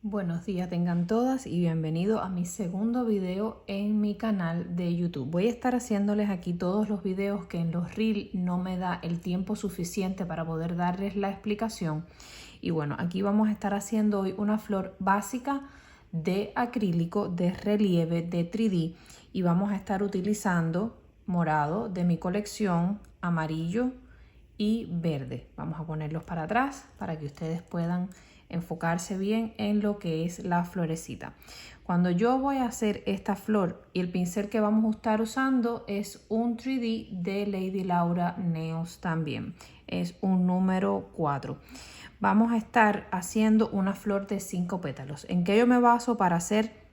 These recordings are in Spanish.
Buenos días tengan todas y bienvenido a mi segundo video en mi canal de YouTube. Voy a estar haciéndoles aquí todos los videos que en los Reels no me da el tiempo suficiente para poder darles la explicación. Y bueno, aquí vamos a estar haciendo hoy una flor básica de acrílico, de relieve, de 3D. Y vamos a estar utilizando morado de mi colección, amarillo y verde. Vamos a ponerlos para atrás para que ustedes puedan enfocarse bien en lo que es la florecita. Cuando yo voy a hacer esta flor y el pincel que vamos a estar usando es un 3D de Lady Laura Nails también. Es un número 4. Vamos a estar haciendo una flor de 5 pétalos. ¿En qué yo me baso para hacer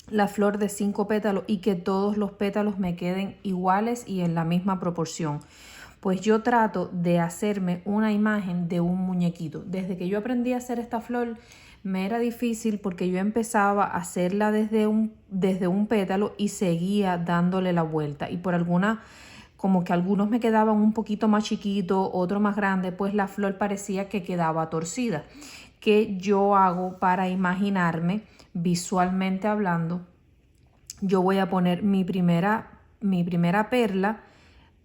la flor de 5 pétalos y que todos los pétalos me queden iguales y en la misma proporción? Pues yo trato de hacerme una imagen de un muñequito. Desde que yo aprendí a hacer esta flor me era difícil porque yo empezaba a hacerla desde un pétalo y seguía dándole la vuelta. Y por alguna, como que algunos me quedaban un poquito más chiquitos, otros más grandes, pues la flor parecía que quedaba torcida. ¿Qué yo hago para imaginarme visualmente hablando? Yo voy a poner mi primera perla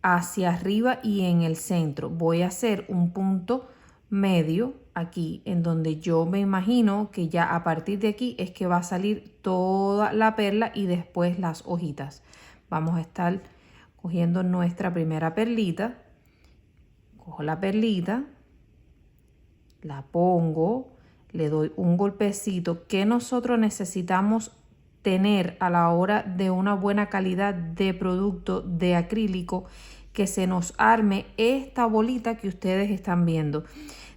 hacia arriba y en el centro. Voy a hacer un punto medio aquí en donde yo me imagino que ya a partir de aquí es que va a salir toda la perla y después las hojitas. Vamos a estar cogiendo nuestra primera perlita. Cojo la perlita, la pongo, le doy un golpecito que nosotros necesitamos tener a la hora de una buena calidad de producto de acrílico, que se nos arme esta bolita que ustedes están viendo.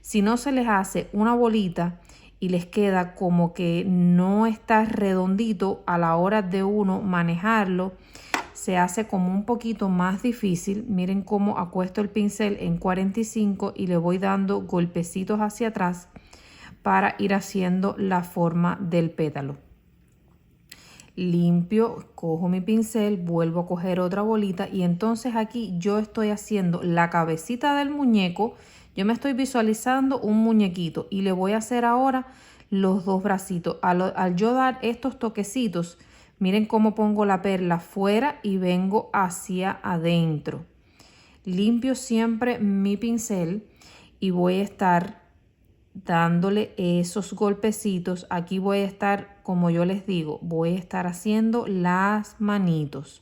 Si no se les hace una bolita y les queda como que no está redondito a la hora de uno manejarlo, se hace como un poquito más difícil. Miren cómo acuesto el pincel en 45 y le voy dando golpecitos hacia atrás para ir haciendo la forma del pétalo. Limpio, cojo mi pincel, vuelvo a coger otra bolita y entonces aquí yo estoy haciendo la cabecita del muñeco. Yo me estoy visualizando un muñequito y le voy a hacer ahora los dos bracitos. Al yo dar estos toquecitos, miren cómo pongo la perla fuera y vengo hacia adentro. Limpio siempre mi pincel y voy a estar dándole esos golpecitos. Aquí voy a estar, como yo les digo, voy a estar haciendo las manitos.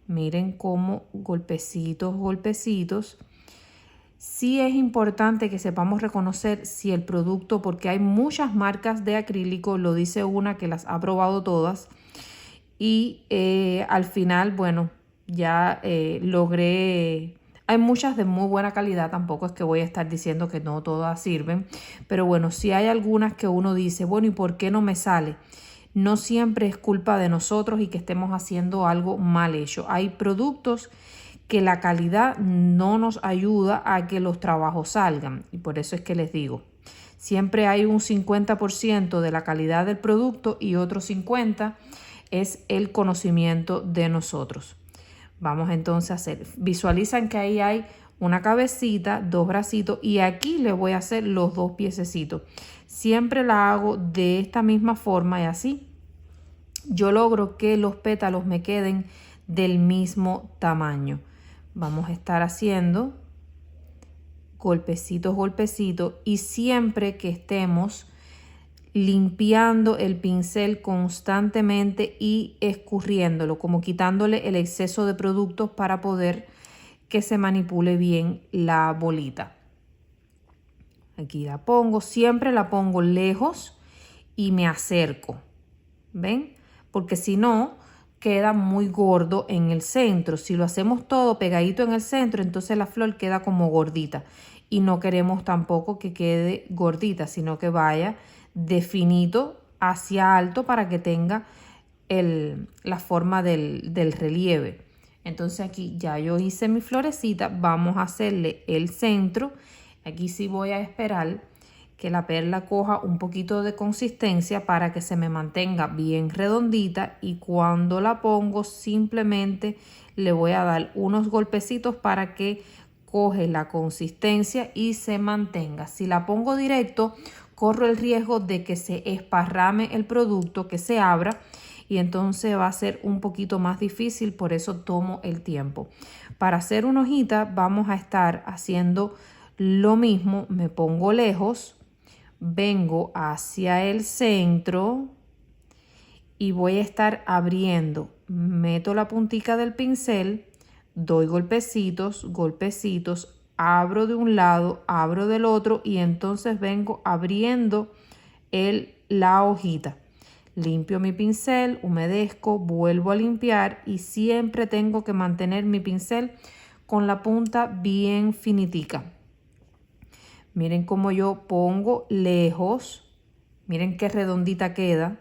Miren cómo golpecitos, golpecitos. Sí es importante que sepamos reconocer si el producto, porque hay muchas marcas de acrílico, lo dice una que las ha probado todas y al final, bueno, ya logré. Hay muchas de muy buena calidad, tampoco es que voy a estar diciendo que no todas sirven, pero bueno, sí hay algunas que uno dice, bueno, ¿y por qué no me sale? No siempre es culpa de nosotros y que estemos haciendo algo mal hecho. Hay productos que la calidad no nos ayuda a que los trabajos salgan y por eso es que les digo, siempre hay un 50% de la calidad del producto y otro 50% es el conocimiento de nosotros. Vamos entonces a hacer, visualizan que ahí hay una cabecita, dos bracitos y aquí le voy a hacer los dos piececitos. Siempre la hago de esta misma forma y así yo logro que los pétalos me queden del mismo tamaño. Vamos a estar haciendo golpecitos, golpecitos y siempre que estemos limpiando el pincel constantemente y escurriéndolo, como quitándole el exceso de productos para poder que se manipule bien la bolita. Aquí la pongo, siempre la pongo lejos y me acerco, ¿ven? Porque si no, queda muy gordo en el centro. Si lo hacemos todo pegadito en el centro, entonces la flor queda como gordita y no queremos tampoco que quede gordita, sino que vaya de finito hacia alto para que tenga la forma del relieve. Entonces aquí ya yo hice mi florecita, vamos a hacerle el centro. Aquí sí voy a esperar que la perla coja un poquito de consistencia para que se me mantenga bien redondita y cuando la pongo simplemente le voy a dar unos golpecitos para que coge la consistencia y se mantenga. Si la pongo directo, corro el riesgo de que se esparrame el producto, que se abra, y entonces va a ser un poquito más difícil, por eso tomo el tiempo. Para hacer una hojita vamos a estar haciendo lo mismo, me pongo lejos, vengo hacia el centro y voy a estar abriendo. Meto la puntica del pincel, doy golpecitos, golpecitos, abro de un lado, abro del otro y entonces vengo abriendo la hojita. Limpio mi pincel, humedezco, vuelvo a limpiar y siempre tengo que mantener mi pincel con la punta bien finitica. Miren cómo yo pongo lejos, miren qué redondita queda.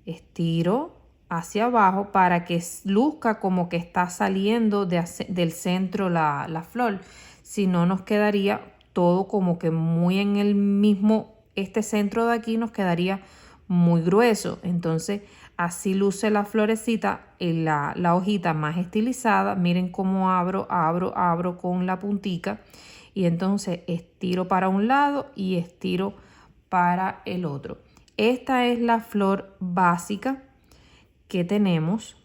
Estiro hacia abajo para que luzca como que está saliendo del centro la flor. Si no, nos quedaría todo como que muy en el mismo, este centro de aquí nos quedaría muy grueso. Entonces así luce la florecita, la hojita más estilizada. Miren cómo abro con la puntica y entonces estiro para un lado y estiro para el otro. Esta es la flor básica que tenemos.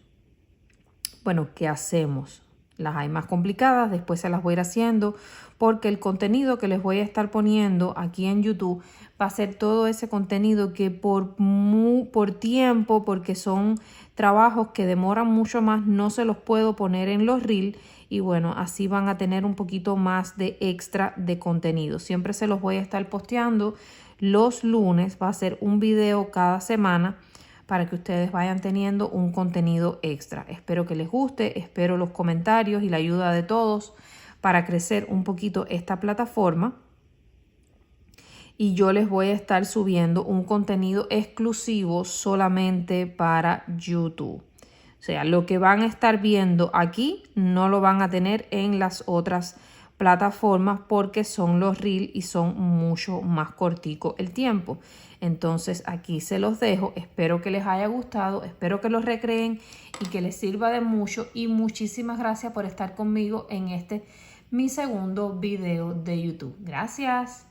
Bueno, ¿qué hacemos? Las hay más complicadas, después se las voy a ir haciendo porque el contenido que les voy a estar poniendo aquí en YouTube va a ser todo ese contenido que por tiempo, porque son trabajos que demoran mucho más, no se los puedo poner en los reels y bueno, así van a tener un poquito más de extra de contenido. Siempre se los voy a estar posteando los lunes, va a ser un video cada semana para que ustedes vayan teniendo un contenido extra. Espero que les guste, espero los comentarios y la ayuda de todos para crecer un poquito esta plataforma. Y yo les voy a estar subiendo un contenido exclusivo solamente para YouTube. O sea, lo que van a estar viendo aquí no lo van a tener en las otras plataformas porque son los reels y son mucho más cortico el tiempo. Entonces aquí se los dejo, espero que les haya gustado, espero que los recreen y que les sirva de mucho y muchísimas gracias por estar conmigo en mi segundo video de YouTube. Gracias.